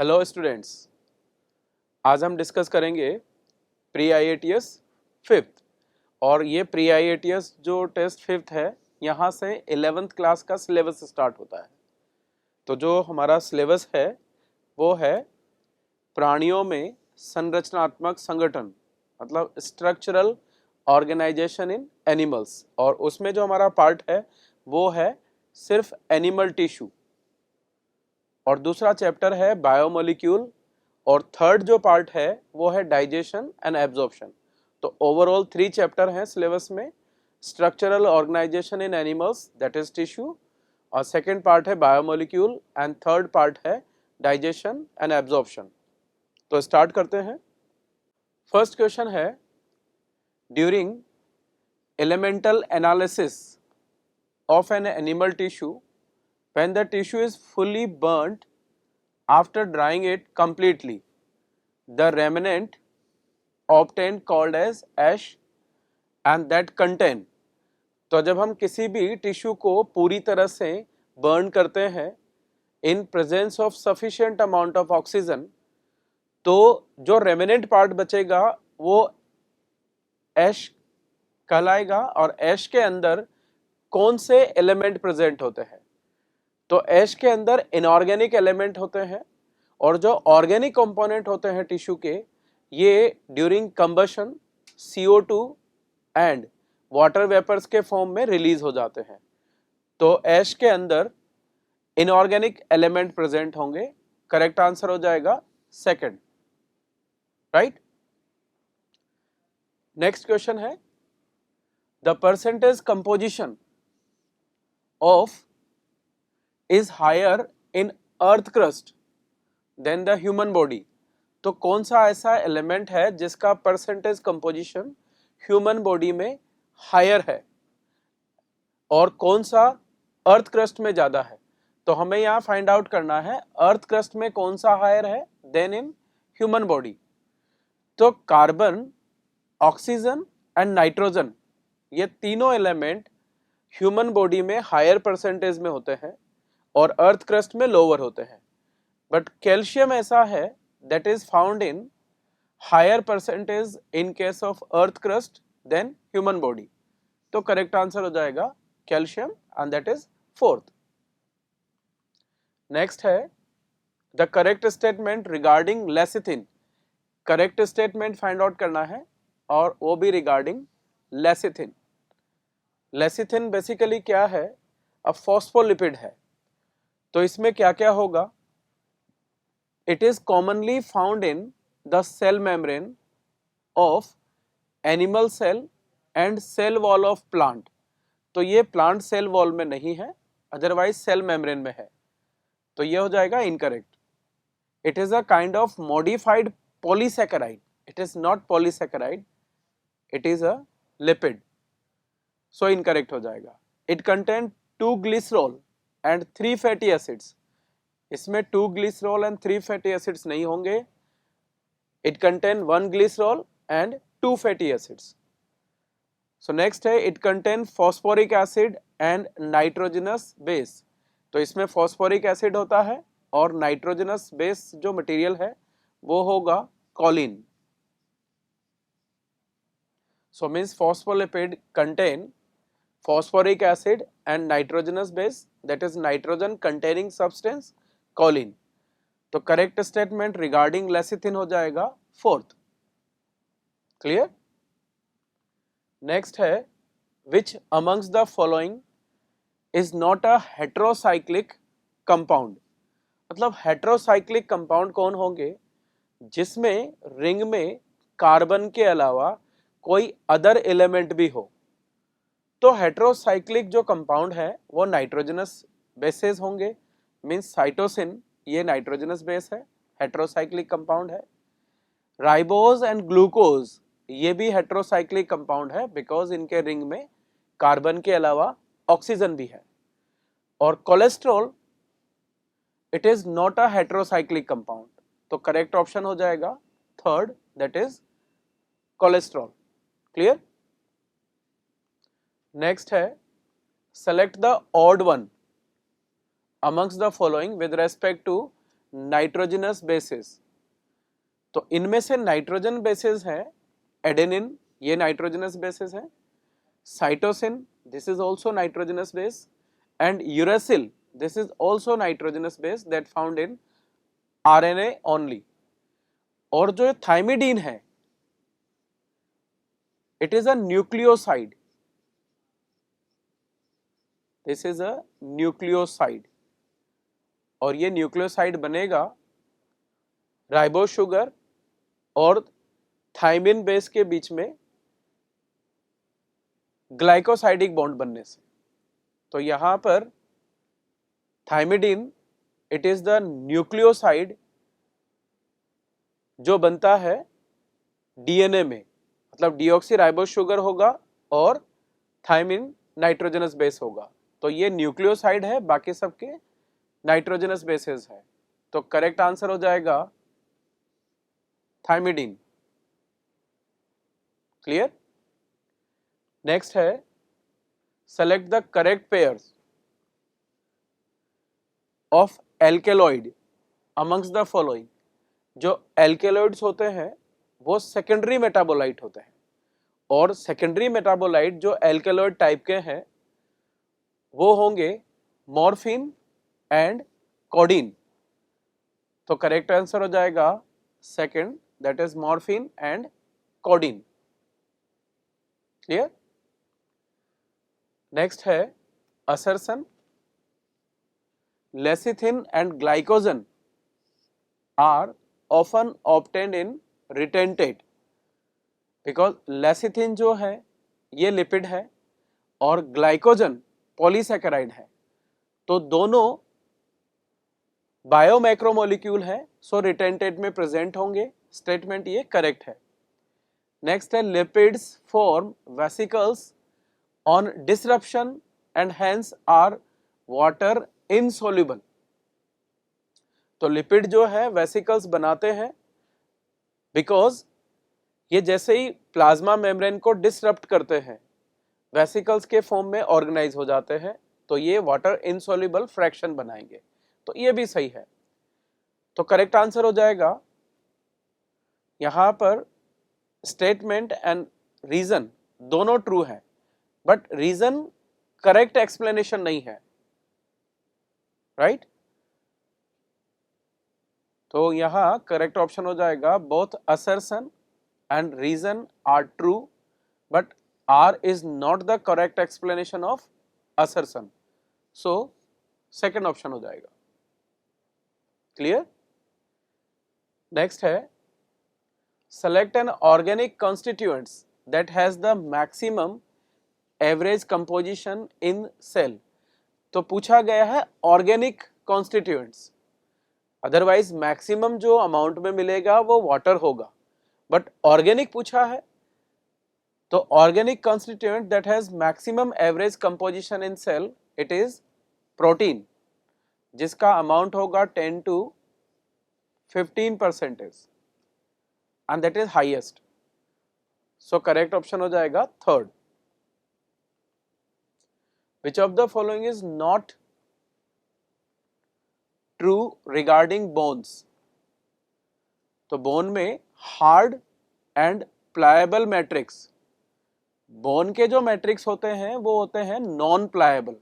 Hello students, आज हम discuss करेंगे प्री आईएटीएस फिफ्थ। और ये प्री आईएटीएस जो टेस्ट फिफ्थ है, यहाँ से 11th क्लास का सिलेबस स्टार्ट होता है। तो जो हमारा सिलेबस है वो है प्राणियों में संरचनात्मक संगठन, मतलब स्ट्रक्चरल ऑर्गेनाइजेशन इन एनिमल्स। और उसमें जो हमारा पार्ट है वो है सिर्फ एनिमल टिश्यू, और दूसरा चैप्टर है बायोमोलिक्यूल, और थर्ड जो पार्ट है वो है डाइजेशन एंड एब्जॉर्प्शन। तो ओवरऑल 3 चैप्टर हैं सिलेबस में, structural organisation in animals that is tissue, और सेकेंड पार्ट है बायोमोलिक्यूल, एंड थर्ड पार्ट है डाइजेशन एंड एब्जॉर्प्शन। तो स्टार्ट करते हैं। फर्स्ट क्वेश्चन है, during elemental analysis of an animal tissue, when the tissue is fully burnt after drying it completely, the remnant obtained called as ash and that contain। तो जब हम किसी भी tissue को पूरी तरह से बर्न करते हैं in presence of sufficient amount of oxygen, तो जो रेमिनेंट पार्ट बचेगा वो एश कहलाएगा। और एश के अंदर कौन से एलिमेंट प्रेजेंट होते हैं? तो एश के अंदर इनऑर्गेनिक एलिमेंट होते हैं, और जो ऑर्गेनिक कंपोनेंट होते हैं टिश्यू के, ये during combustion CO2 and water vapours के फॉर्म में रिलीज हो जाते हैं। तो एश के अंदर इनऑर्गेनिक एलिमेंट प्रेजेंट होंगे। करेक्ट आंसर हो जाएगा सेकंड, राइट। नेक्स्ट क्वेश्चन है, the percentage composition of is higher in earth crust than the human body। तो कौन सा ऐसा एलिमेंट है जिसका परसेंटेज कंपोजिशन ह्यूमन बॉडी में हायर है, और कौन सा अर्थ क्रस्ट में ज्यादा है? तो हमें यहाँ फाइंड आउट करना है अर्थ क्रस्ट में कौन सा हायर है देन इन ह्यूमन बॉडी। तो कार्बन, ऑक्सीजन एंड नाइट्रोजन, ये तीनों एलिमेंट ह्यूमन बॉडी में हायर परसेंटेज में होते हैं और अर्थ क्रस्ट में लोअर होते हैं। बट कैल्शियम ऐसा है that is found in higher percentage in case of earth crust then human body. तो करेक्ट आंसर हो जाएगा calcium, and that is fourth. Next है, the correct statement regarding lecithin. Correct statement find out करना है, और वो भी regarding lecithin. Lecithin basically क्या है? अब फॉस्फोलिपिड है। तो इसमें क्या क्या होगा? It is commonly found in the cell membrane of animal cell and cell wall of plant. तो ये प्लांट सेल वॉल में नहीं है, अदरवाइज सेल मेम्ब्रेन में है। तो ये हो जाएगा incorrect. It is a kind of modified polysaccharide. It is not polysaccharide, it is a lipid. So incorrect हो जाएगा। It contain 2 glycerol and 3 fatty acids. इसमें 2 ग्लिसरॉल एंड 3 फैटी एसिड्स नहीं होंगे। It contain 1 glycerol and 2 fatty acids. So next है, it contain phosphoric acid and nitrogenous base. तो इसमें phosphoric acid होता है और नाइट्रोजनस बेस जो मटेरियल है वो होगा Colin. So means phospholipid contain phosphoric acid and nitrogenous base, that is nitrogen containing substance choline। तो करेक्ट स्टेटमेंट रिगार्डिंग लेसिथिन हो जाएगा फोर्थ। क्लियर। नेक्स्ट है, which amongst the following is not a heterocyclic compound. मतलब heterocyclic compound कौन होंगे? जिसमें ring में carbon के अलावा कोई अदर एलिमेंट भी हो। तो हेट्रोसाइक्लिक जो कंपाउंड है वो नाइट्रोजनस बेसेस होंगे। मींस साइटोसिन ये नाइट्रोजनस बेस है, हेट्रोसाइक्लिक कंपाउंड है। राइबोज एंड ग्लूकोज ये भी हेट्रोसाइक्लिक कंपाउंड है, बिकॉज इनके रिंग में कार्बन के अलावा ऑक्सीजन भी है। और cholesterol, it is not a heterocyclic compound. तो करेक्ट ऑप्शन हो जाएगा third, that is cholesterol. Clear. Next है, select the odd one amongst the following with respect to nitrogenous bases. तो इनमें से नाइट्रोजन बेसिस है एडेनिन, ये नाइट्रोजनस बेसिस है, cytosine, this is also nitrogenous base, and uracil, this is also nitrogenous base that found in RNA only. और जो thymidine है, it is a nucleoside, this is a nucleoside, और ये nucleoside बनेगा ribo sugar और thymine base के बीच में glycosidic bond बनने से। तो यहां पर thymidine, it is the nucleoside जो बनता है डीएनए में, मतलब डीऑक्सी राइबोस शुगर होगा और थाइमिन नाइट्रोजनस बेस होगा। तो ये न्यूक्लियोसाइड है, बाकी सबके नाइट्रोजनस बेसेस है। तो करेक्ट आंसर हो जाएगा थाइमिडीन। क्लियर? नेक्स्ट है select the correct pairs of alkaloid amongst the following. जो एल्केलॉइड्स होते हैं वो सेकेंडरी मेटाबोलाइट होते हैं, और सेकेंडरी मेटाबोलाइट जो एल्केलॉइड टाइप के हैं वो होंगे मॉर्फिन एंड कोडीन। तो करेक्ट आंसर हो जाएगा second, that is morphine and codeine. Clear? Next है assertion, lecithin and glycogen are often obtained in retentate, because lecithin जो है ये लिपिड है और ग्लाइकोजन पॉलीसैकेराइड है, तो दोनों बायोमैक्रोमोलिक्यूल है, सो रिटेंटेट में प्रेजेंट होंगे। स्टेटमेंट ये करेक्ट है। नेक्स्ट है lipids form vesicles on disruption and hence are water insoluble. तो लिपिड जो है वेसिकल्स बनाते हैं बिकॉज ये जैसे ही प्लाज्मा मेम्ब्रेन को डिसरप्ट करते हैं वेसिकल्स के फॉर्म में ऑर्गेनाइज हो जाते हैं, तो ये वाटर इनसोल्यूबल फ्रैक्शन बनाएंगे। तो ये भी सही है। तो करेक्ट आंसर हो जाएगा यहां पर स्टेटमेंट एंड रीजन दोनों ट्रू है, बट रीजन करेक्ट एक्सप्लेनेशन नहीं है, राइट? तो यहां करेक्ट ऑप्शन हो जाएगा both assertion and reason are true, but R is not the correct explanation of assertion, so second option हो जाएगा। क्लियर? नेक्स्ट है select an organic constituents that has the maximum average composition in cell। तो पूछा गया है organic constituents, otherwise maximum जो amount में मिलेगा वो वाटर होगा, बट ऑर्गेनिक पूछा है, तो organic constituent that has maximum average composition in cell, it is protein, जिसका अमाउंट होगा 10 to 15% and that is highest, so correct option हो जाएगा third। which of the following is not true regarding bones? तो bone में hard and pliable matrix, bone के जो matrix होते हैं वो होते हैं नॉन प्लायबल,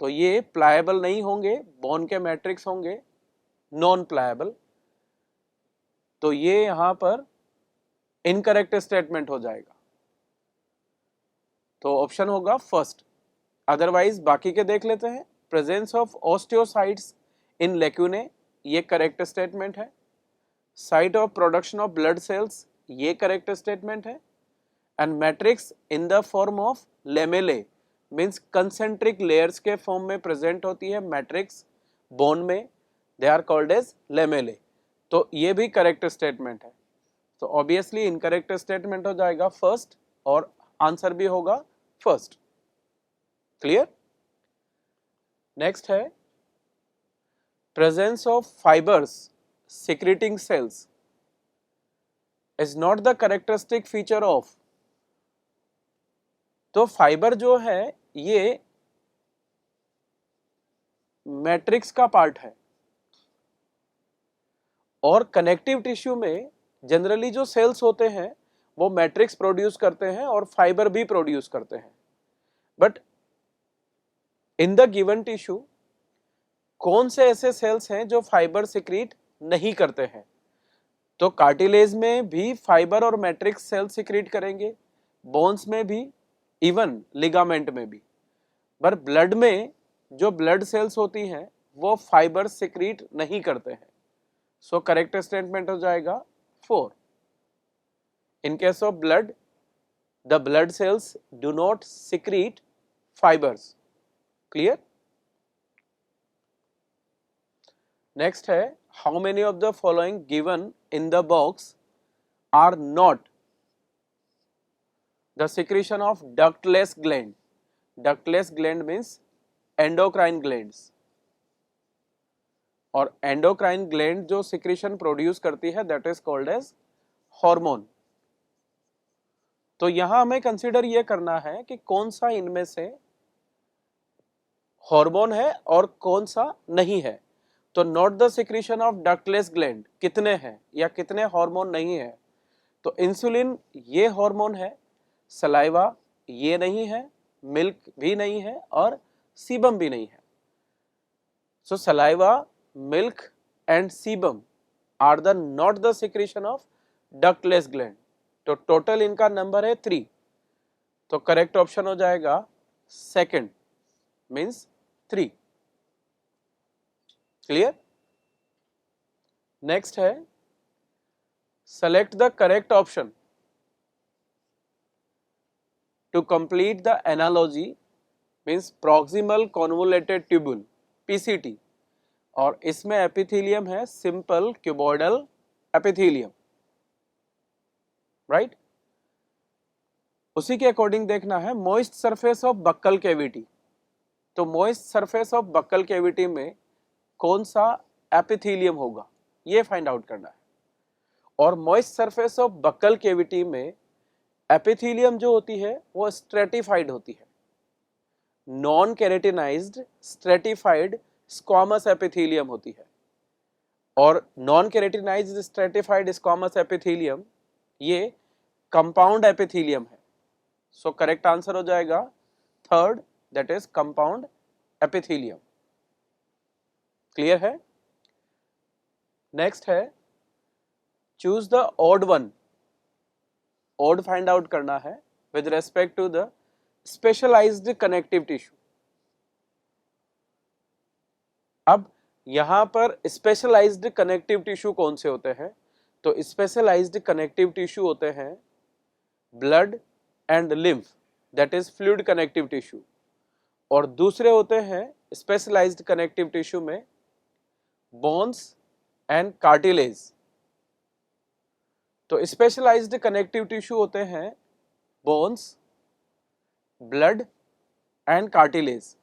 तो ये प्लायबल नहीं होंगे, बोन के मैट्रिक्स होंगे नॉन प्लायबल, तो ये यहां पर इनकरेक्ट स्टेटमेंट हो जाएगा। तो ऑप्शन होगा फर्स्ट, अदरवाइज बाकी के देख लेते हैं। Presence of osteocytes in lacunae, ये करेक्ट स्टेटमेंट है। Site of production of blood cells, ये करेक्ट स्टेटमेंट है। And matrix in the form of lamellae, means concentric layers के फॉर्म में प्रेजेंट होती है मैट्रिक्स बोन में, they are called as lamellae, तो ये भी करेक्ट स्टेटमेंट है। तो ऑब्वियसली इनकरेक्ट स्टेटमेंट हो जाएगा फर्स्ट, और आंसर भी होगा फर्स्ट। क्लियर? नेक्स्ट है presence of fibres secreting cells is not the characteristic feature of। तो फाइबर जो है ये मैट्रिक्स का पार्ट है, और कनेक्टिव टिश्यू में जनरली जो सेल्स होते हैं वो मैट्रिक्स प्रोड्यूस करते हैं और फाइबर भी प्रोड्यूस करते हैं, but in the given tissue कौन से ऐसे सेल्स हैं जो फाइबर सिक्रीट नहीं करते हैं? तो कार्टिलेज में भी फाइबर और मैट्रिक्स सेल सिक्रीट करेंगे, बोन्स में भी, इवन लिगामेंट में भी, पर ब्लड में जो ब्लड सेल्स होती हैं वो फाइबर सिक्रीट नहीं करते हैं। सो करेक्ट स्टेटमेंट हो जाएगा 4। In case of blood, the blood cells do not secrete fibres. Clear? Next है, how many of the following given in the box are not the secretion of ductless gland? Ductless gland means endocrine glands, और endocrine gland जो secretion produce करती है that is called as hormone. तो यहां हमें consider ये करना है कि कौन सा इनमें से हार्मोन है और कौन सा नहीं है। तो not the secretion of ductless gland कितने हैं या कितने हार्मोन नहीं है? तो इंसुलिन ये हार्मोन है, सलाइवा ये नहीं है, मिल्क भी नहीं है और सीबम भी नहीं है। So saliva, milk and sebum are the not the secretion of ductless gland. तो टोटल इनका नंबर है 3। तो करेक्ट ऑप्शन हो जाएगा सेकंड, मींस 3। क्लियर? नेक्स्ट है, select the correct option to complete the analogy, means proximal convoluted tubule PCT, और इसमें epithelium है सिंपल क्यूबॉइडल एपिथेलियम, राइट? उसी के अकॉर्डिंग देखना है moist surface of buccal cavity. तो moist surface of buccal cavity में कौन सा एपिथेलियम होगा ये फाइंड आउट करना है। और moist surface of buccal cavity में एपिथेलियम जो होती है वो स्ट्रेटिफाइड होती है, non keratinised stratified squamous epithelium होती है। और non keratinised stratified squamous epithelium ये कंपाउंड एपिथेलियम है। सो करेक्ट आंसर हो जाएगा third, that is compound epithelium. Clear है? नेक्स्ट है, choose the odd one. Odd find out करना है with respect to the specialised connective tissue. अब यहां पर स्पेशलाइज्ड कनेक्टिव टिश्यू कौन से होते हैं? तो स्पेशलाइज्ड कनेक्टिव टिश्यू होते हैं blood and lymph, that is fluid connective tissue, और दूसरे होते हैं स्पेशलाइज्ड कनेक्टिव टिश्यू में बोन्स एंड कार्टिलेज। तो स्पेशलाइज्ड कनेक्टिव टिश्यू होते हैं bones, blood and cartilage.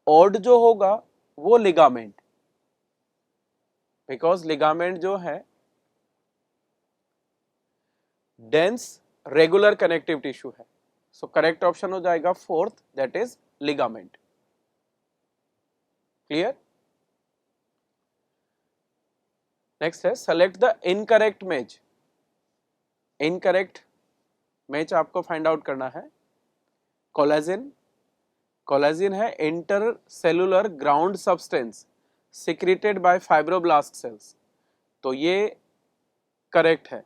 Odd जो होगा वो लिगामेंट, बिकॉज लिगामेंट जो है डेंस रेगुलर कनेक्टिव टिश्यू है। सो करेक्ट ऑप्शन हो जाएगा fourth, that is ligament. Clear? Next है, select the incorrect match. Incorrect match आपको फाइंड आउट करना है। कोलेजिन, कोलेजिन है intercellular ground substance secreted by fibroblast cells, तो ये करेक्ट है।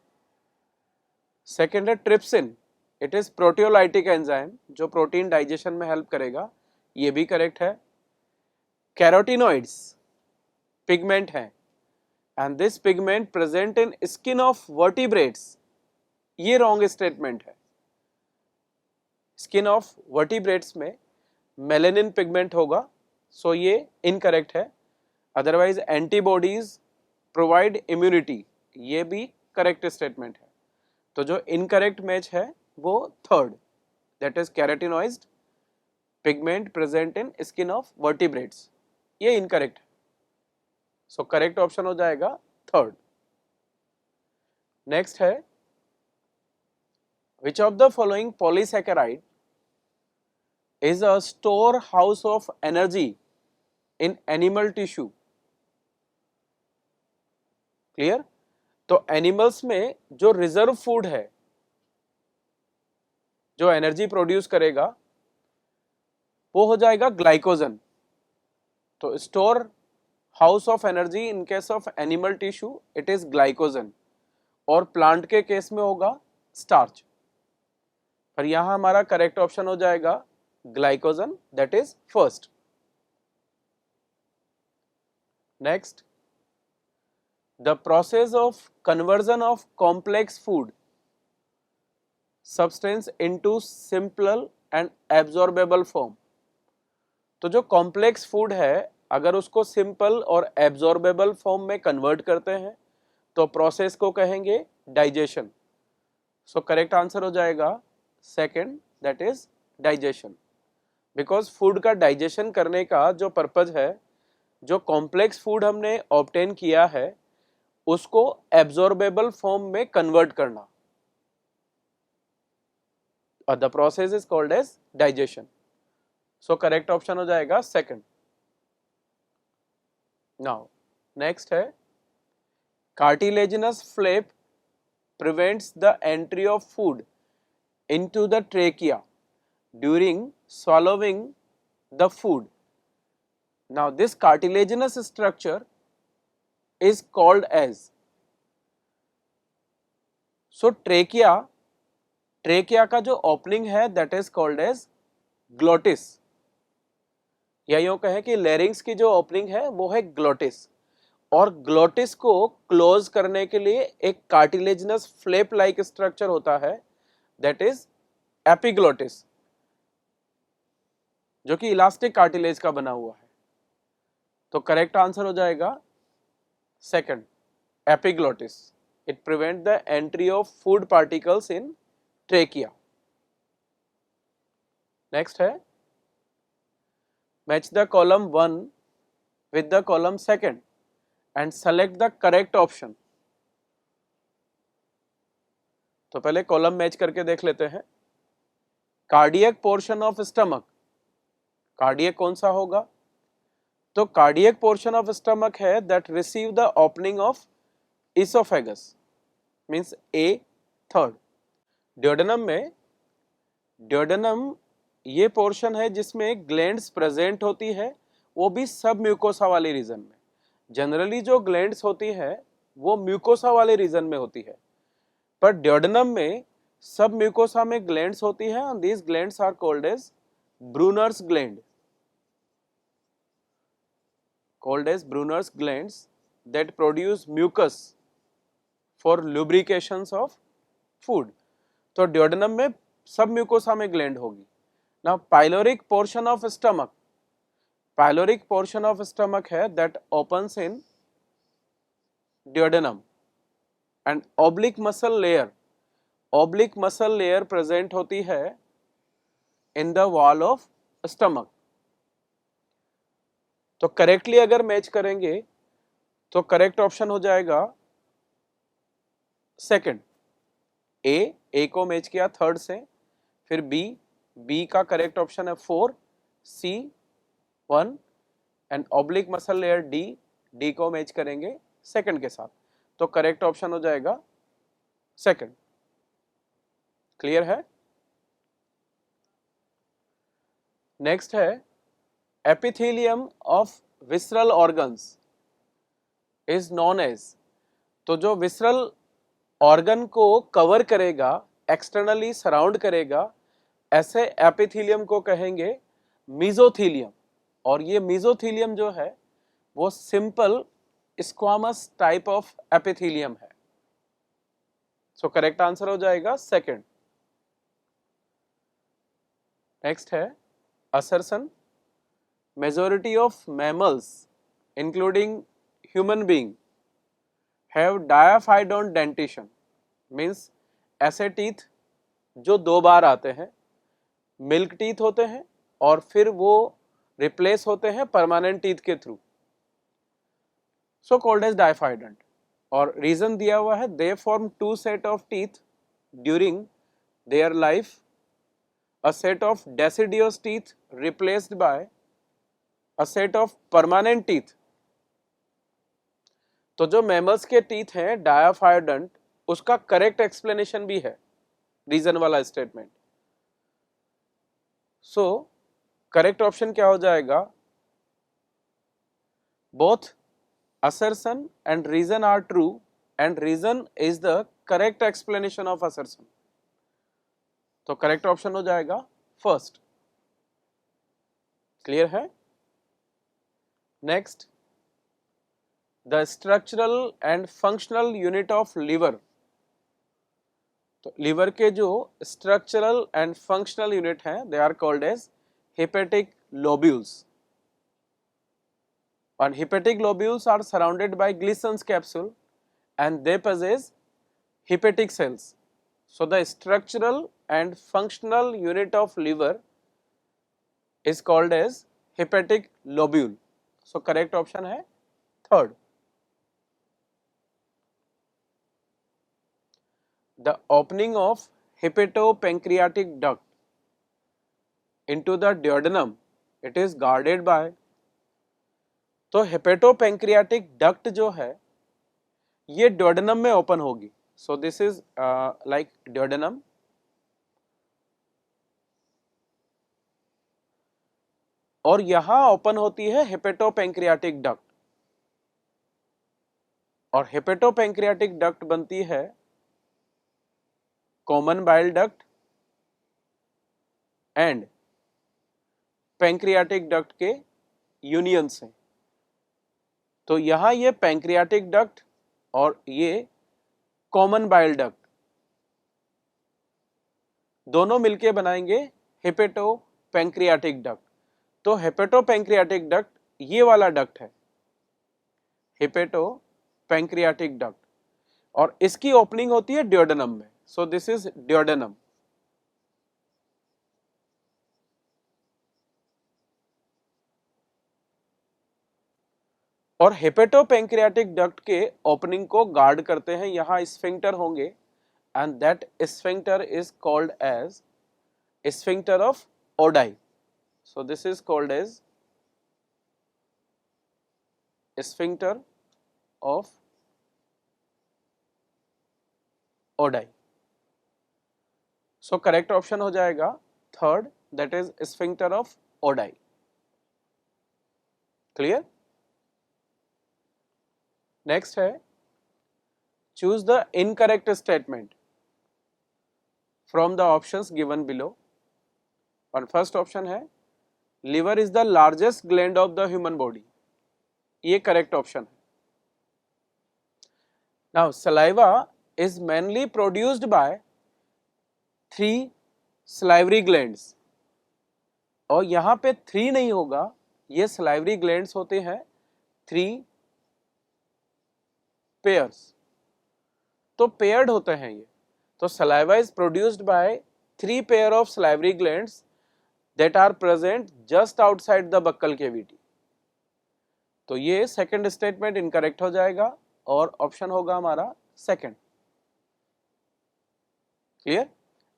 सेकेंड है trypsin, it is proteolytic enzyme जो प्रोटीन डाइजेशन में हेल्प करेगा, ये भी करेक्ट है। कैरोटिनॉइड्स पिगमेंट है and this pigment present in skin of vertebrates, ये रॉन्ग स्टेटमेंट है। स्किन ऑफ वर्टिब्रेट्स में मेलेनिन पिगमेंट होगा, सो ये इनकरेक्ट है। अदरवाइज एंटीबॉडीज प्रोवाइड इम्यूनिटी, ये भी करेक्ट स्टेटमेंट है। तो जो इनकरेक्ट मैच है वो third, that is carotenoids pigment present in skin of vertebrates, ये इनकरेक्ट है। सो करेक्ट ऑप्शन हो जाएगा थर्ड। नेक्स्ट है, which of the following polysaccharide is a storehouse of energy in animal tissue? Clear? तो animals में जो reserve food है, जो एनर्जी प्रोड्यूस करेगा, वो हो जाएगा ग्लाइकोजन। तो store house of energy in case of animal tissue it is glycogen, और प्लांट के केस में होगा स्टार्च। पर यहां हमारा करेक्ट ऑप्शन हो जाएगा glycogen, that is first. Next, the process of conversion of complex food substance into simple and absorbable form. तो जो कॉम्प्लेक्स फूड है, अगर उसको सिंपल और एब्जॉर्बेबल फॉर्म में कन्वर्ट करते हैं तो प्रोसेस को कहेंगे डाइजेशन। सो करेक्ट आंसर हो जाएगा second, that is digestion. Because food का डाइजेशन करने का जो पर्पज है, जो कॉम्प्लेक्स फूड हमने ऑब्टेन किया है उसको एब्जॉर्बेबल फॉर्म में कन्वर्ट करना, और the process is called as digestion. So correct option हो जाएगा सेकंड। नाउ नेक्स्ट है, cartilaginous flap prevents the entry of food into the trachea during swallowing the food. Now this cartilaginous structure is called as, so trachea का जो opening है that is called as glottis, या यूं कहें कि लैरिंग्स की जो ओपनिंग है वो है ग्लोटिस, और ग्लोटिस को क्लोज करने के लिए एक कार्टिलेजिनस फ्लैप लाइक स्ट्रक्चर होता है दैट इज एपिग्लोटिस, जो कि इलास्टिक कार्टिलेज का बना हुआ है। तो करेक्ट आंसर हो जाएगा second, epiglottis. It prevent the entry of food particles in trachea. Next है, match the column 1 with the column second and select the correct option। तो पहले कॉलम मैच करके देख लेते हैं। Cardiac portion of stomach, cardiac कौन सा होगा? तो कार्डियक पोर्शन ऑफ स्टमक है that receive the opening of oesophagus, means A third. Duodenum में, ड्यूडेनम ये पोर्शन है जिसमें ग्लैंड्स प्रेजेंट होती है, वो भी सब म्यूकोसा वाले रीजन में। जनरली जो ग्लैंड्स होती है वो म्यूकोसा वाले रीजन में होती है, पर ड्यूडेनम में सब म्यूकोसा में ग्लैंड्स होती है, and these glands are called as Brunner's gland, called as Brunner's glands that produce mucus for lubrications of food। तो ड्यूडेनम में सब म्यूकोसा में ग्लैंड होगी। Now pyloric portion of stomach, pyloric portion of stomach है that opens in duodenum, and oblique muscle layer, oblique muscle layer present होती है in the wall of stomach. तो correctly अगर match करेंगे तो correct option हो जाएगा सेकंड, ए को मैच किया थर्ड से, फिर बी का करेक्ट ऑप्शन है 4, C 1, and oblique muscle layer D को मैच करेंगे सेकंड के साथ, तो करेक्ट ऑप्शन हो जाएगा सेकंड। क्लियर है? नेक्स्ट है, epithelium of visceral organs is known as. तो जो विसरल ऑर्गन को कवर करेगा, एक्सटर्नली सराउंड करेगा, ऐसे एपिथेलियम को कहेंगे मीजोथेलियम, और ये मीजोथेलियम जो है वो simple squamous type of epithelium है। सो करेक्ट आंसर हो जाएगा सेकंड। नेक्स्ट है assertion, majority of mammals including human being have diaphyodont dentition, means ऐसे टीथ जो दो बार आते हैं, मिल्क टीथ होते हैं और फिर वो रिप्लेस होते हैं परमानेंट टीथ के थ्रू, सो कॉल्ड एज डायफाइडेंट। और रीजन दिया हुआ है, they form 2 set of teeth during their life, a set of deciduous teeth replaced by a set of permanent teeth। तो जो मैमल्स के टीथ हैं डायाफायोडंट, उसका करेक्ट एक्सप्लेनेशन भी है रीजन वाला स्टेटमेंट। सो करेक्ट ऑप्शन क्या हो जाएगा? Both assertion and reason are true and reason is the correct explanation of assertion। तो करेक्ट ऑप्शन हो जाएगा फर्स्ट। क्लियर है? Next, the structural and functional unit of liver. तो लिवर के जो स्ट्रक्चरल एंड फंक्शनल यूनिट हैं they are called as hepatic lobules. And hepatic lobules are surrounded by Gleason's capsule and they possess hepatic cells. So the structural and functional unit of liver is called as hepatic lobule. So correct option है third. The opening of hepatopancreatic duct into the duodenum, it is guarded by। तो हेपेटोपेंक्रियाटिक duct जो है ये duodenum में open होगी। सो this is like duodenum, और यहां open होती है हेपेटोपेंक्रियाटिक डक्ट, और हेपेटोपेंक्रियाटिक डक्ट बनती है common bile duct and pancreatic duct के यूनियन से। तो यहां ये पैंक्रियाटिक डक्ट और ये कॉमन बाइल डक्ट दोनों मिलके बनाएंगे हेपेटोपेंक्रियाटिक डक्ट। तो हेपेटोपेंक्रियाटिक डक्ट ये वाला डक्ट है, हेपेटोपेंक्रियाटिक डक्ट, और इसकी ओपनिंग होती है ड्योडेनम में। So this is duodenum. और हेपेटोपेंक्रियाटिक डक्ट के ओपनिंग को गार्ड करते हैं यहां स्फिंक्टर होंगे, and that sphincter is called as sphincter of Oddi. So this is called as sphincter of Oddi. So correct option हो जाएगा third, that is sphincter of Oddi. Clear? Next है, choose the incorrect statement from the options given below. और first option है liver is the largest gland of the human body, ये correct option है। Now saliva is mainly produced by 3 salivary glands, और यहां पे 3 नहीं होगा, ये सलाइवरी ग्लैंड्स होते हैं 3 पेयर्स। तो पेयर्ड होते हैं ये। तो saliva is produced by 3 pair of salivary glands that are present just outside the buccal cavity. तो ये सेकंड स्टेटमेंट इनकरेक्ट हो जाएगा और ऑप्शन होगा हमारा सेकंड। क्लियर?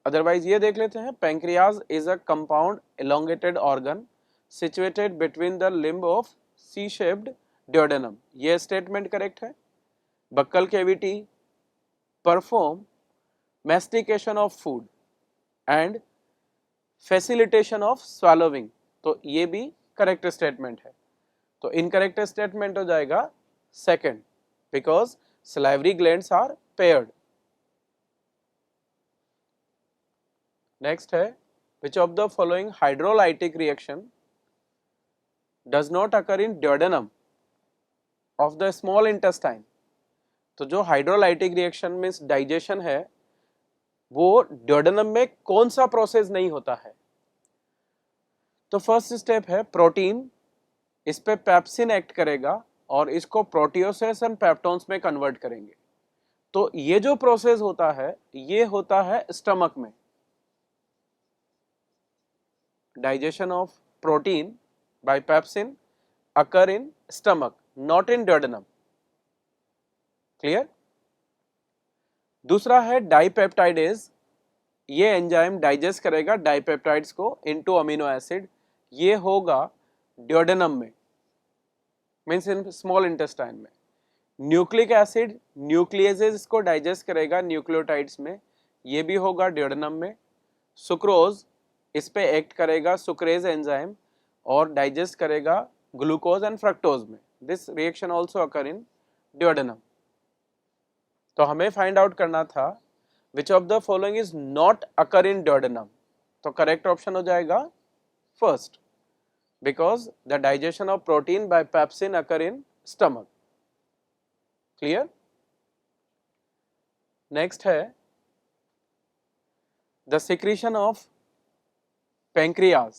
अदरवाइज ये देख लेते हैं, pancreas is a compound elongated organ situated between the limb of C shaped duodenum, ये स्टेटमेंट करेक्ट है। Buccal cavity perform mastication of food and facilitation of swallowing, तो ये भी करेक्ट स्टेटमेंट है। तो इनकरेक्ट स्टेटमेंट हो जाएगा second, because salivary glands are paired. Next है, which of the following hydrolytic reaction does not occur in duodenum of the small intestine. तो जो हाइड्रोलाइटिक रिएक्शन में डाइजेशन है वो ड्योडेनम में कौन सा प्रोसेस नहीं होता है? तो फर्स्ट स्टेप है प्रोटीन, इस पे पेप्सिन एक्ट करेगा और इसको प्रोटियोसेस एंड पेप्टोन्स में कन्वर्ट करेंगे। तो ये जो प्रोसेस होता है ये होता है स्टमक में। Digestion of protein by pepsin occur in stomach, not in duodenum. Clear? दूसरा है डाइपेप्टाइडेज, ये एंजाइम डाइजेस्ट करेगा डाइपेप्टाइड्स को इनटू अमीनो एसिड, ये होगा ड्योडेनम में, मीन्स इन स्मॉल इंटेस्टाइन में। न्यूक्लिक एसिड न्यूक्लियसेस इसको डाइजेस्ट करेगा न्यूक्लियोटाइड्स में, ये भी होगा ड्यूडेनम में। सुक्रोज इस पे एक्ट करेगा सुक्रेज एंजाइम और डाइजेस्ट करेगा ग्लूकोज एंड फ्रक्टोज में। This reaction also occur in duodenum. तो हमें फाइंड आउट करना था which of the following is not occur in duodenum. तो करेक्ट ऑप्शन हो जाएगा first, because the digestion of protein by pepsin occur in stomach. Clear? Next है the secretion of pancreas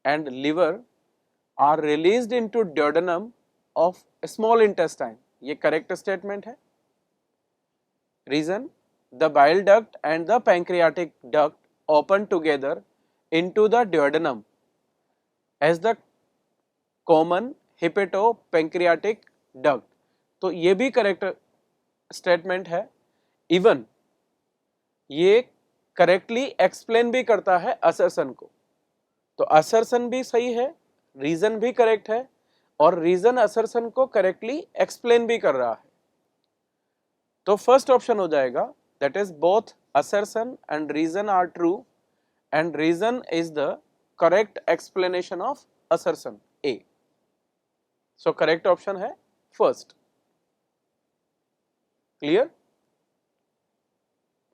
and liver are released into duodenum of small intestine। ये correct statement है। Reason, the bile duct and the pancreatic duct open together into the duodenum as the common hepatopancreatic duct। तो ये भी correct statement है। Even ये correctly explain भी करता है असर्शन को। तो असर्शन भी सही है, रीजन भी करेक्ट है और रीजन असर्शन को करेक्टली एक्सप्लेन भी कर रहा है। तो फर्स्ट ऑप्शन हो जाएगा, that is both assertion and reason are true and reason is the correct explanation of assertion A. So correct option है first. Clear?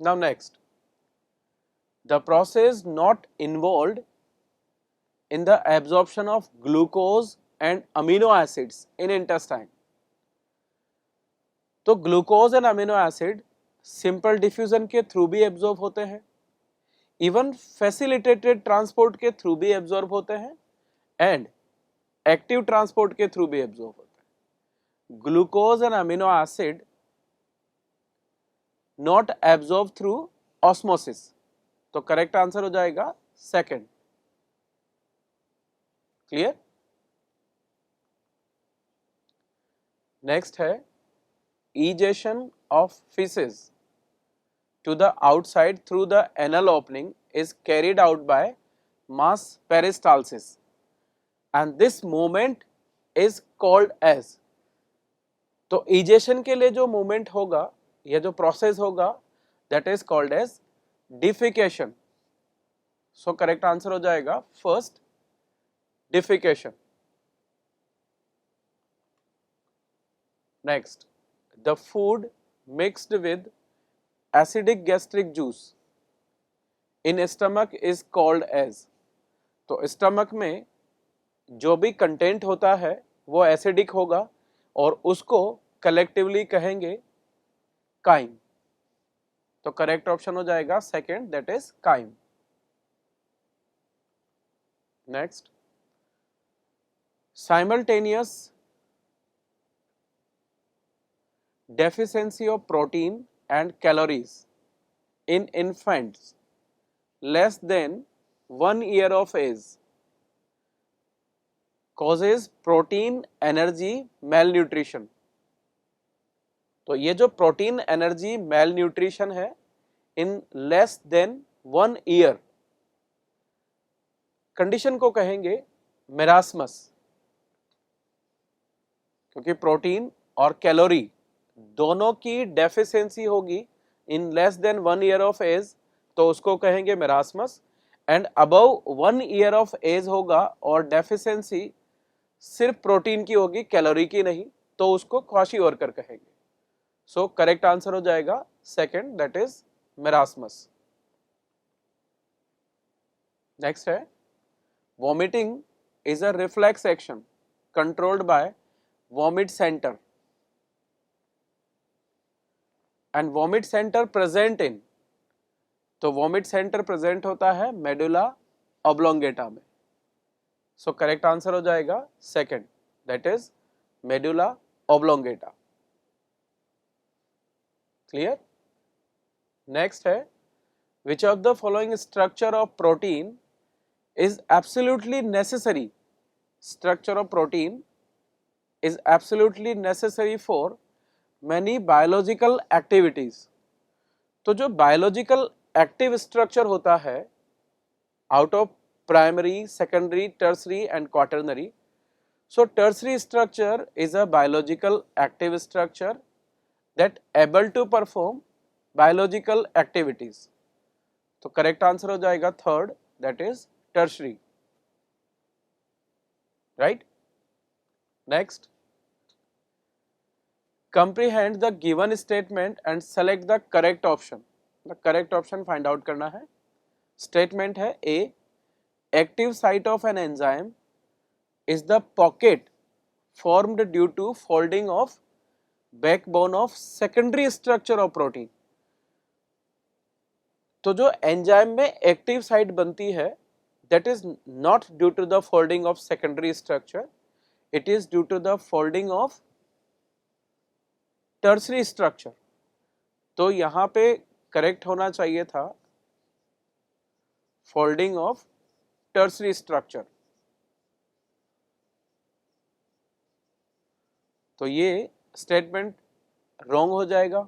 Now next, the process not involved in the absorption of glucose and amino acids in intestine। तो glucose and amino acid simple diffusion के through भी absorb होते हैं, even facilitated transport के through भी absorb होते हैं and active transport के थ्रू भी एब्जॉर्ब होते हैं। Glucose and amino acid not absorb through osmosis. तो करेक्ट आंसर हो जाएगा सेकंड। क्लियर? नेक्स्ट है egestion of faeces to the outside through the anal opening is carried out by mass peristalsis and this movement is called as. तो egestion के लिए जो movement होगा या जो प्रोसेस होगा that is called as defecation. So correct answer हो जाएगा first, defecation. Next, the food mixed with acidic gastric juice in stomach is called as. तो स्टमक में जो भी कंटेंट होता है वो एसिडिक होगा और उसको कलेक्टिवली कहेंगे काइम। तो करेक्ट ऑप्शन हो जाएगा second, that is chyme. Next, simultaneous deficiency of protein and calories in infants less than 1 year of age causes protein energy malnutrition। तो ये जो प्रोटीन एनर्जी मेल न्यूट्रिशन है इन लेस देन 1 ईयर, कंडीशन को कहेंगे marasmus. क्योंकि protein और calorie दोनों की डेफिशिएंसी होगी in less than 1 year of age, तो उसको कहेंगे marasmus. And above 1 year of age होगा और डेफिशिएंसी सिर्फ प्रोटीन की होगी, कैलोरी की नहीं, तो उसको क्वाशिओर्कर कहेंगे। सो करेक्ट आंसर हो जाएगा second, that is marasmus. Next है vomiting is a reflex action controlled by vomit centre and vomit centre present in. तो वॉमिट सेंटर प्रेजेंट होता है मेडुला ऑब्लोंगेटा में। सो करेक्ट आंसर हो जाएगा second, that is medulla oblongata. Clear? Next है which of the following structure of protein is absolutely necessary, structure of protein is absolutely necessary for many biological activities। तो जो biological active structure होता है out of primary, secondary, tertiary and quaternary, So tertiary structure is a biological active structure that able to perform biological activities. तो correct answer हो जाएगा third, that is tertiary, right. Next, comprehend the given statement and select the correct option. The correct option find out करना है. Statement है A, active site of an enzyme is the pocket formed due to folding of backbone of secondary structure of protein. तो जो enzyme में active site बनती है that is not due to the folding of secondary structure, it is due to the folding of tertiary structure. तो यहां पे correct होना चाहिए था फोल्डिंग ऑफ टर्सरी स्ट्रक्चर. तो ये स्टेटमेंट रॉन्ग हो जाएगा.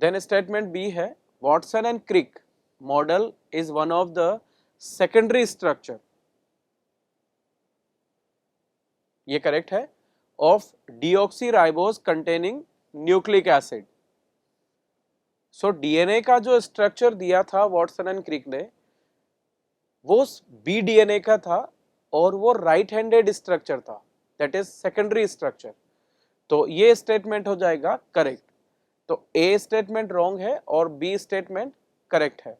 देन स्टेटमेंट बी है Watson and Crick model is one of the secondary structure. ये करेक्ट है. of deoxyribose containing nucleic acid. So DNA का जो स्ट्रक्चर दिया था वॉटसन एंड क्रिक ने वो BDNA का था और वो राइट हैंडेड स्ट्रक्चर था, दैट इज सेकेंडरी स्ट्रक्चर. तो ये स्टेटमेंट हो जाएगा करेक्ट. तो ए स्टेटमेंट रॉन्ग है और बी स्टेटमेंट करेक्ट है.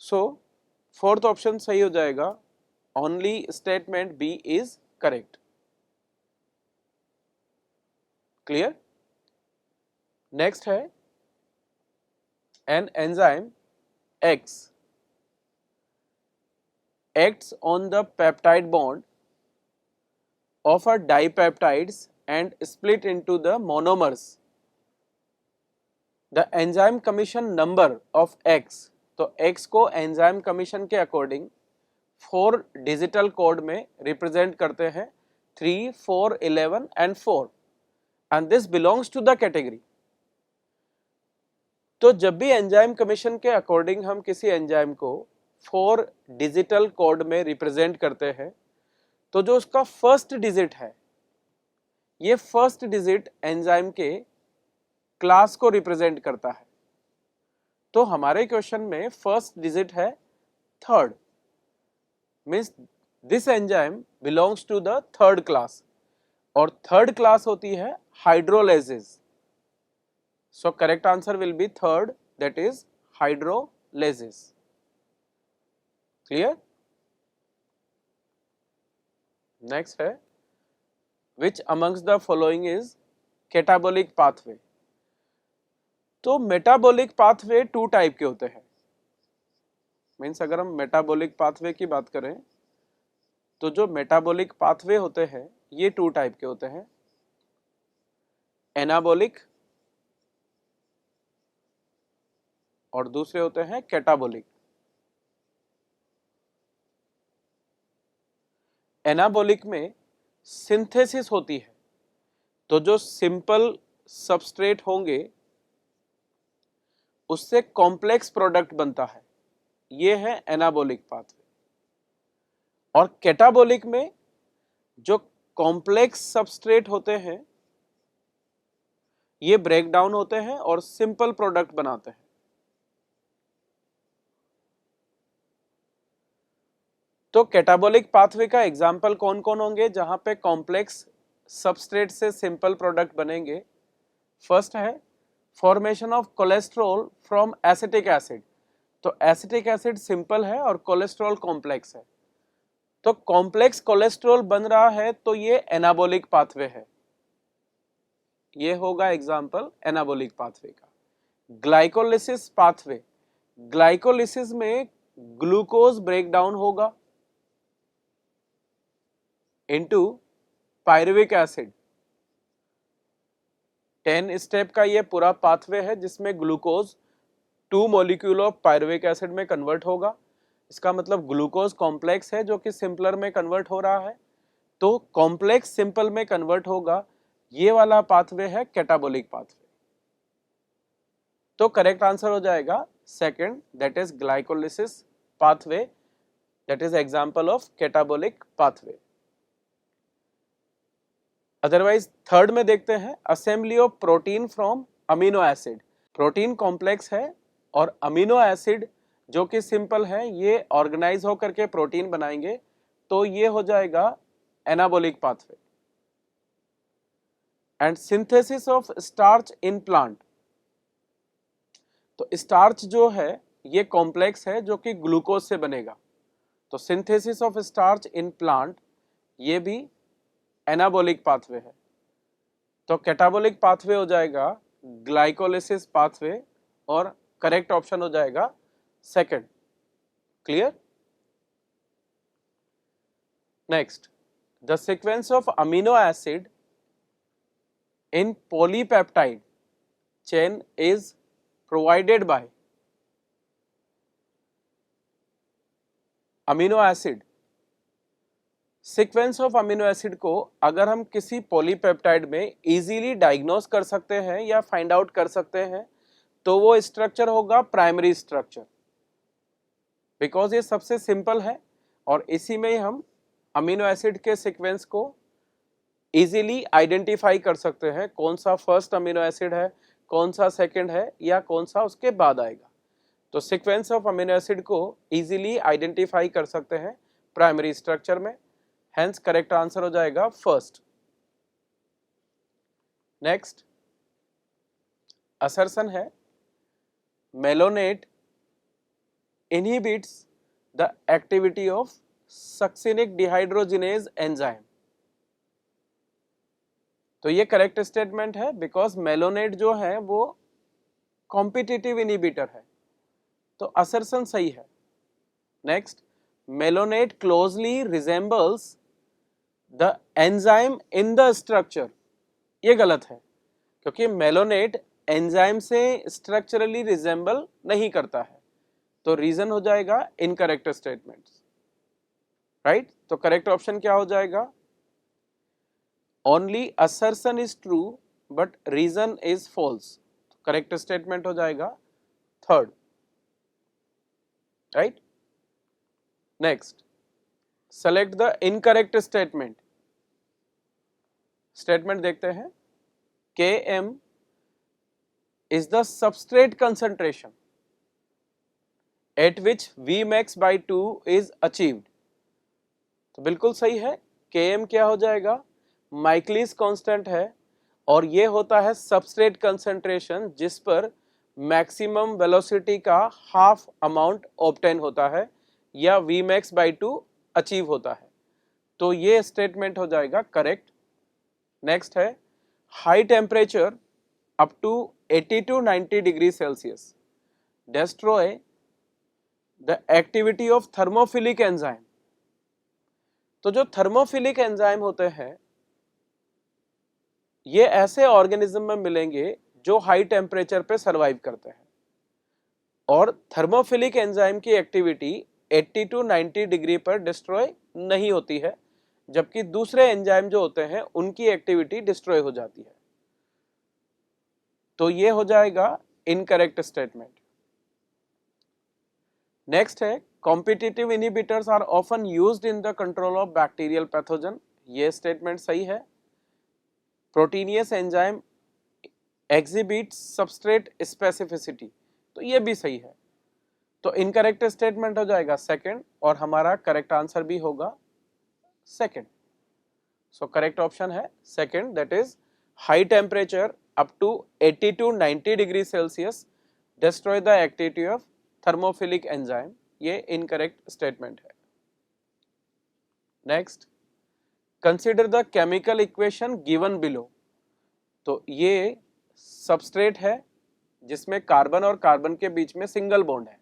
सो फोर्थ ऑप्शन सही हो जाएगा. Only statement B is correct. Clear. Next है an enzyme X acts on the peptide bond of a dipeptides and split into the monomers. The enzyme commission number of X, तो X को enzyme commission के according 4 digital code में represent करते हैं 3, 4, 11 and 4 and this belongs to the category. तो जब भी enzyme commission के अकॉर्डिंग हम किसी एंजाइम को 4 डिजिटल कोड में रिप्रेजेंट करते हैं तो जो उसका फर्स्ट डिजिट है ये फर्स्ट डिजिट एंजाइम के क्लास को रिप्रेजेंट करता है. तो हमारे क्वेश्चन में फर्स्ट डिजिट है third, means this enzyme belongs to the third class और थर्ड क्लास होती है hydrolases. So correct answer will be third, that is hydrolases. Clear. Next है which amongst the following is catabolic pathway. तो metabolic pathway 2 type के होते हैं. Means अगर हम मेटाबॉलिक पाथवे की बात करें तो जो मेटाबॉलिक पाथवे होते हैं ये 2 टाइप के होते हैं, एनाबॉलिक और दूसरे होते हैं कैटाबॉलिक. एनाबॉलिक में सिंथेसिस होती है तो जो सिंपल सबस्ट्रेट होंगे उससे कॉम्प्लेक्स प्रोडक्ट बनता है, ये है एनाबॉलिक पाथवे. और कैटाबॉलिक में जो कॉम्प्लेक्स सबस्ट्रेट होते हैं ये ब्रेक डाउन होते हैं और सिंपल प्रोडक्ट बनाते हैं. तो कैटाबॉलिक पाथवे का एग्जाम्पल कौन कौन होंगे जहां पे कॉम्प्लेक्स सबस्ट्रेट से सिंपल प्रोडक्ट बनेंगे. फर्स्ट है formation of cholesterol from acetic acid. तो एसिटिक एसिड सिंपल है और कोलेस्ट्रॉल कॉम्प्लेक्स है, तो कॉम्प्लेक्स कोलेस्ट्रॉल बन रहा है तो ये एनाबॉलिक पाथवे है. ये होगा एग्जाम्पल एनाबॉलिक पाथवे का. ग्लाइकोलिसिस पाथवे, ग्लाइकोलिसिस में ग्लूकोज ब्रेक डाउन होगा इनटू पायरुविक एसिड. 10 स्टेप का ये पूरा पाथवे है जिसमें glucose 2 molecule of pyruvic acid में कन्वर्ट होगा. इसका मतलब ग्लूकोज कॉम्प्लेक्स है जो कि सिंपलर में कन्वर्ट हो रहा है, तो कॉम्प्लेक्स सिंपल में कन्वर्ट होगा. ये वाला पाथवे है कैटाबॉलिक पाथवे. तो करेक्ट आंसर हो जाएगा second, that is glycolysis pathway, that is example of catabolic pathway. Otherwise third में देखते हैं assembly of protein from amino acid. Protein complex है और अमीनो एसिड जो कि सिंपल है ये ऑर्गेनाइज होकर के प्रोटीन बनाएंगे, तो ये हो जाएगा anabolic pathway. And synthesis of starch in plant, तो स्टार्च जो है ये कॉम्प्लेक्स है जो कि ग्लूकोज से बनेगा, तो synthesis of starch in plant ये भी एनाबॉलिक पाथवे है। तो कैटाबॉलिक पाथवे हो जाएगा ग्लाइकोलिसिस पाथवे और करेक्ट ऑप्शन हो जाएगा second. Clear? Next, the sequence of amino acid in polypeptide chain is provided by amino acid. Sequence of amino acid को अगर हम किसी पॉलीपेप्टाइड में इजीली डायग्नोस कर सकते हैं या फाइंड आउट कर सकते हैं तो वो स्ट्रक्चर होगा प्राइमरी स्ट्रक्चर, बिकॉज ये सबसे सिंपल है और इसी में ही हम अमीनो एसिड के सीक्वेंस को इजीली आइडेंटिफाई कर सकते हैं, कौन सा फर्स्ट अमीनो एसिड है, कौन सा सेकंड है या कौन सा उसके बाद आएगा। तो सीक्वेंस ऑफ अमीनो एसिड को इजीली आइडेंटिफाई कर सकते हैं प्राइमरी स्ट्रक्चर में, हेंस करेक्ट आंसर हो जाएगा फर्स्ट। नेक्स्ट असर्शन है malonate inhibits the activity of succinic dehydrogenase enzyme. तो ये करेक्ट स्टेटमेंट है बिकॉज मेलोनेट जो है वो कॉम्पिटिटिव इनहिबिटर है, तो असर्शन सही है। Next, malonate closely resembles the enzyme in the structure, ये गलत है क्योंकि मेलोनेट एंजाइम से स्ट्रक्चरली रिजेंबल नहीं करता है, तो रीजन हो जाएगा इनकरेक्ट स्टेटमेंट। राइट, तो करेक्ट ऑप्शन क्या हो जाएगा? Only assertion is true but reason is false, correct statement हो जाएगा third. Right, next select the incorrect statement. Statement देखते हैं, Km is the substrate concentration at which Vmax by 2 is achieved। तो बिल्कुल सही है, Km क्या हो जाएगा? माइकलिस कांस्टेंट है और ये होता है सबस्ट्रेट कंसंट्रेशन जिस पर मैक्सिमम वेलोसिटी का हाफ अमाउंट ऑब्टेन होता है या Vmax by 2 अचीव होता है, तो ये स्टेटमेंट हो जाएगा करेक्ट। नेक्स्ट है high temperature up to 80 to 90 degree Celsius destroy the activity of thermophilic enzyme. तो जो थर्मोफिलिक एंजाइम होते हैं ये ऐसे ऑर्गेनिज्म में मिलेंगे जो हाई टेम्परेचर पे सरवाइव करते हैं और थर्मोफिलिक एंजाइम की एक्टिविटी 80 to 90 डिग्री पर डिस्ट्रॉय नहीं होती है, जबकि दूसरे एंजाइम जो होते हैं उनकी एक्टिविटी डिस्ट्रॉय हो जाती है, तो ये हो जाएगा इनकरेक्ट स्टेटमेंट। नेक्स्ट है competitive inhibitors are often used in the control of bacterial pathogen, ये स्टेटमेंट सही है। Proteinaceous enzyme exhibit substrate specificity, तो ये भी सही है, तो इनकरेक्ट स्टेटमेंट हो जाएगा सेकंड और हमारा करेक्ट आंसर भी होगा सेकंड। सो करेक्ट ऑप्शन है second, that is high temperature up to 80 to 90 degree Celsius destroy the activity of thermophilic enzyme, ये इनकरेक्ट स्टेटमेंट है। Next, consider the chemical equation given below, तो ये substrate है जिसमें carbon और carbon के बीच में सिंगल बॉन्ड है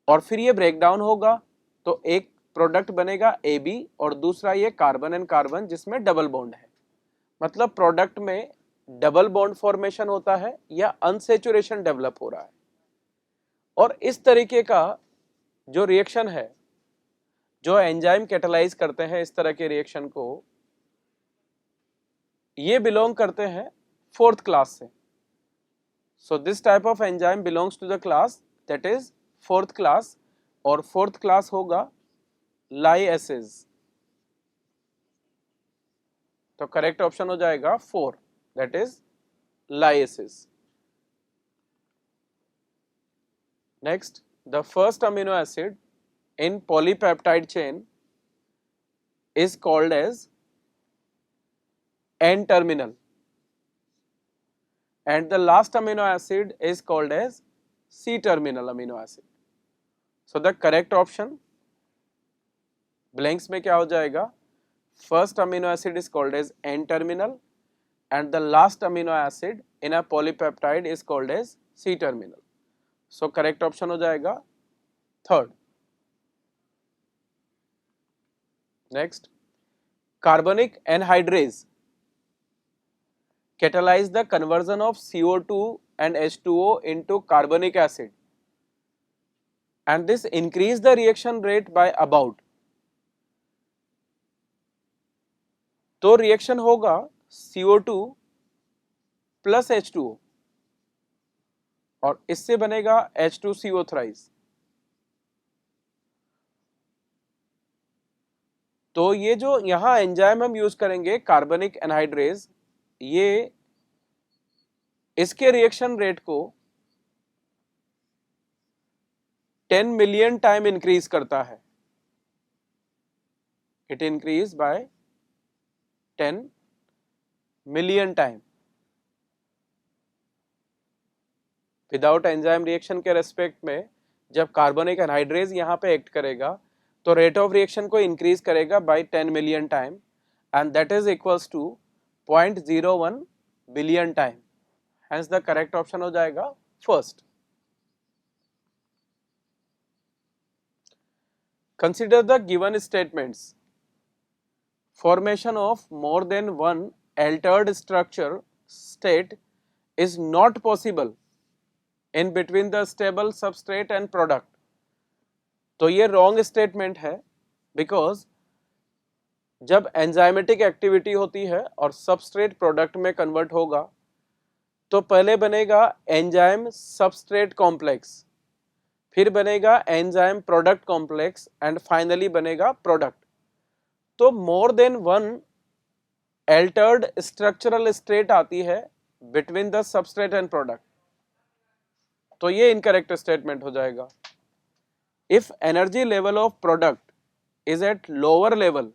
और फिर ये ब्रेक डाउन होगा तो एक प्रोडक्ट बनेगा AB और दूसरा ये कार्बन एंड कार्बन जिसमें डबल बॉन्ड है, मतलब प्रोडक्ट में डबल बॉन्ड फॉर्मेशन होता है या अनसेचुरेशन डेवलप हो रहा है। और इस तरीके का जो रिएक्शन है, जो एंजाइम कैटालाइज करते हैं इस तरह के रिएक्शन को, ये बिलोंग करते हैं फोर्थ क्लास से। So this type of enzyme belongs to the class that is fourth class, और फोर्थ क्लास होगा लाइएसेज। तो करेक्ट ऑप्शन हो जाएगा 4, that is lysis. Next, the first amino acid in polypeptide chain is called as N-terminal and the last amino acid is called as C-terminal amino acid. So the correct option blanks में क्या हो जाएगा? First amino acid is called as N-terminal and the last amino acid in a polypeptide is called as C-terminal. So correct option हो जाएगा third. Next, carbonic anhydrase catalyze the conversion of CO2 and H2O into carbonic acid and this increase the reaction rate by about. तो reaction होगा CO2 plus H2O और इससे बनेगा H2CO thrice. तो ये जो यहाँ एंजाइम हम यूज करेंगे कार्बनिक एनहाइड्रेज, ये इसके रिएक्शन रेट को 10 मिलियन टाइम इंक्रीज करता है। It increases by 10 million time. Without enzyme reaction के रेस्पेक्ट में जब कार्बनिक एनहाइड्रेज यहाँ पे एक्ट करेगा तो रेट ऑफ रिएक्शन को इंक्रीज करेगा by 10 million time and that is equals to 0.01 billion time. Hence the correct option हो जाएगा first. Consider the given statements. Formation of more than one altered structure state is not possible in between the stable substrate and product. तो ये wrong statement है because जब enzymatic activity होती है और substrate product में convert होगा तो पहले बनेगा enzyme substrate complex, फिर बनेगा enzyme product complex and finally बनेगा product. तो more than one altered structural state आती है between the substrate and product, तो ये incorrect statement हो जाएगा. If energy level of product is at lower level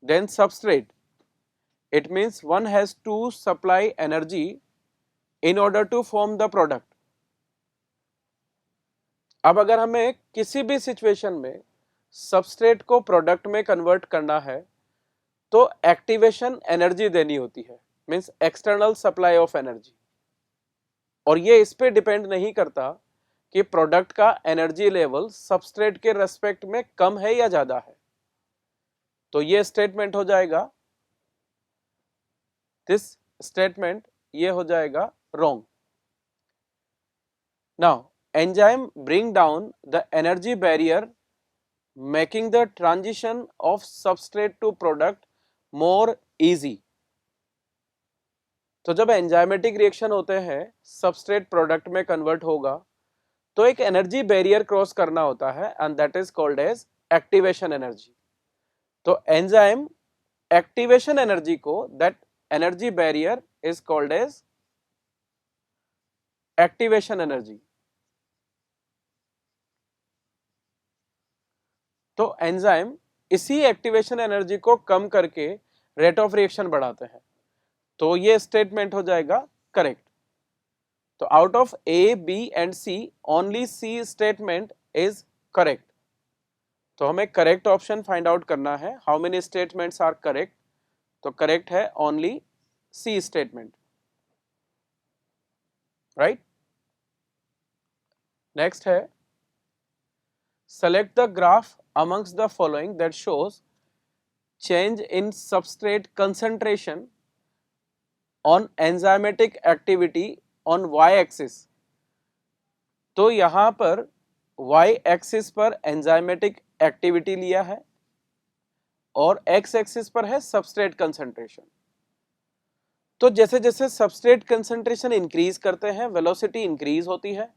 than substrate, it means one has to supply energy in order to form the product. अब अगर हमें किसी भी situation में सबस्ट्रेट को प्रोडक्ट में कन्वर्ट करना है तो एक्टिवेशन एनर्जी देनी होती है, means external supply of energy, और ये इस पे डिपेंड नहीं करता कि प्रोडक्ट का एनर्जी लेवल सबस्ट्रेट के रेस्पेक्ट में कम है या ज्यादा है. तो ये स्टेटमेंट हो जाएगा, दिस स्टेटमेंट ये हो जाएगा wrong. Now enzyme bring down the energy barrier making the transition of substrate to product more easy. तो जब एंजाइमेटिक रिएक्शन होते हैं सबस्ट्रेट प्रोडक्ट में कन्वर्ट होगा तो एक एनर्जी बैरियर क्रॉस करना होता है and that is called as activation energy. तो एंजाइम एक्टिवेशन एनर्जी को, that energy barrier is called as activation energy. तो एंजाइम इसी एक्टिवेशन एनर्जी को कम करके रेट ऑफ रिएक्शन बढ़ाते हैं. तो ये स्टेटमेंट हो जाएगा करेक्ट. तो out of A, B and C only C statement is correct. तो हमें करेक्ट ऑप्शन फाइंड आउट करना है. How many statements are correct? तो करेक्ट है only C statement, right. Next है, select the graph amongst the following that shows change in substrate concentration on enzymatic activity on y-axis. तो यहाँ पर y-axis पर enzymatic activity लिया है और x-axis पर है substrate concentration. तो जैसे जैसे substrate concentration increase करते हैं velocity increase होती है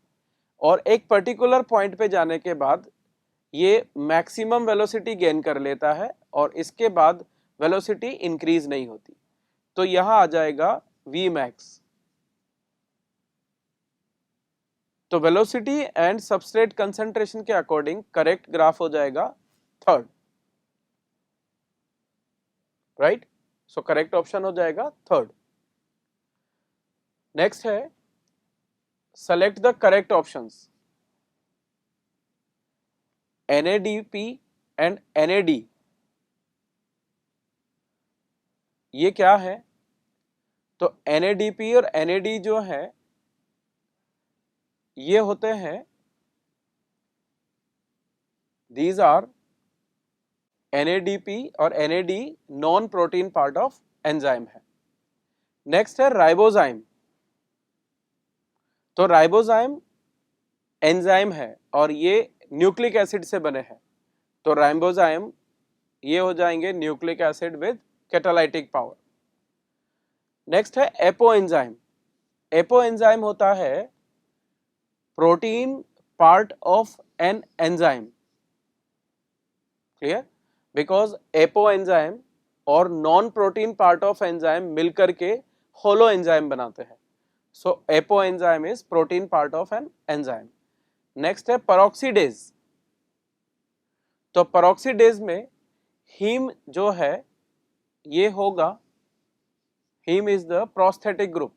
और एक particular point पे जाने के बाद ये मैक्सिमम वेलोसिटी गेन कर लेता है और इसके बाद वेलोसिटी इंक्रीज नहीं होती। तो यहां आ जाएगा V max। तो वेलोसिटी एंड सबस्ट्रेट कंसंट्रेशन के अकॉर्डिंग करेक्ट ग्राफ हो जाएगा थर्ड, राइट। सो करेक्ट ऑप्शन हो जाएगा थर्ड। नेक्स्ट है select the correct options. NADP and NAD ये क्या है? तो NADP और NAD जो है ये होते हैं, these are NADP और NAD non protein part of enzyme है। नेक्स्ट है राइबोजाइम। तो राइबोजाइम एंजाइम है और ये न्यूक्लिक एसिड से बने हैं। तो राइबोजाइम ये हो जाएंगे nucleic acid with catalytic power. Next है एपोएंजाइम। एपोएंजाइम होता है protein part of an enzyme. Clear? Because apoenzyme और non protein part of enzyme मिलकर के होलो एंजाइम बनाते हैं। So apoenzyme is protein part of an enzyme. Next है peroxidase. तो पेरोक्सीडेज में हीम जो है ये होगा, haem is the prosthetic group.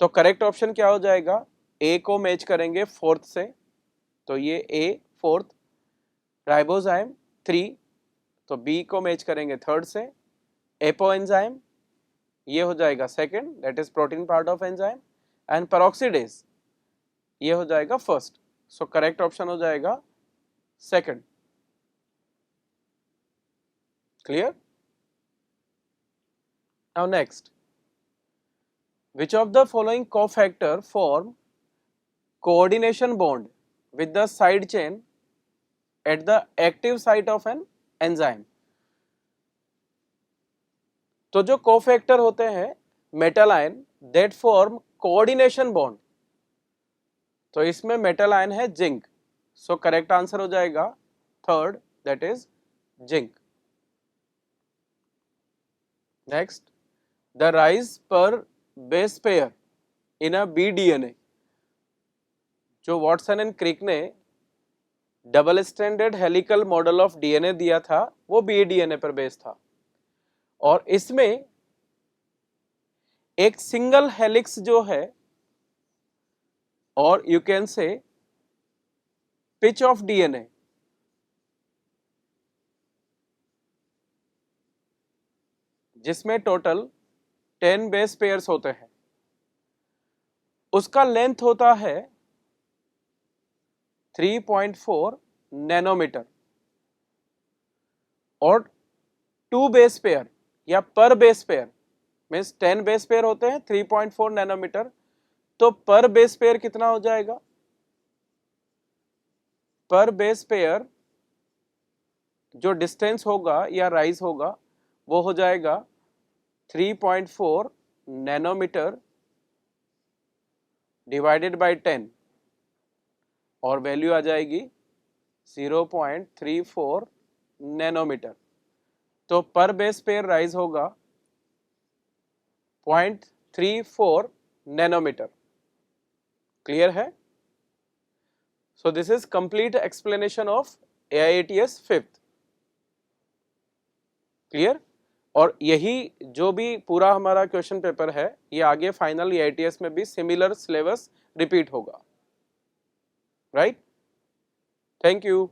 तो करेक्ट ऑप्शन क्या हो जाएगा? ए को मैच करेंगे फोर्थ से, तो ये ए फोर्थ, राइबोजाइम 3, तो बी को मैच करेंगे थर्ड से, एपोएंजाइम ये हो जाएगा second, that is protein part of enzyme, and peroxidase ये हो जाएगा फर्स्ट। सो करेक्ट ऑप्शन हो जाएगा second. Clear? Now next, which of the following cofactor form coordination bond with the side chain at the active site of an enzyme? तो जो cofactor होते हैं metal ion that form coordination bond, तो इसमें metal ion है zinc. सो correct answer हो जाएगा third, that is zinc. Next, the rise पर बेस पेयर इन अ BDNA। जो वॉटसन एंड क्रिक ने double stranded helical model of DNA दिया था वो BDNA पर बेस था, और इसमें एक सिंगल हेलिक्स जो है, और you can say pitch of DNA, जिसमें टोटल 10 बेस पेयर्स होते हैं, उसका लेंथ होता है 3.4 नैनोमीटर, और 2 बेस पेयर या पर base pair means 10 base pair होते हैं 3.4 नैनोमीटर, तो पर बेस पेयर कितना हो जाएगा? पर बेस पेयर जो डिस्टेंस होगा या राइज होगा वो हो जाएगा 3.4 नैनोमीटर डिवाइडेड बाय 10, और वैल्यू आ जाएगी 0.34 नैनोमीटर। तो पर बेस पेयर राइज होगा 0.34 नैनोमीटर। क्लियर है? सो this is complete explanation of AIATS 5th। Clear? और यही जो भी पूरा हमारा क्वेश्चन पेपर है ये आगे फाइनल AITS में भी सिमिलर सिलेबस रिपीट होगा, राइट? Thank you.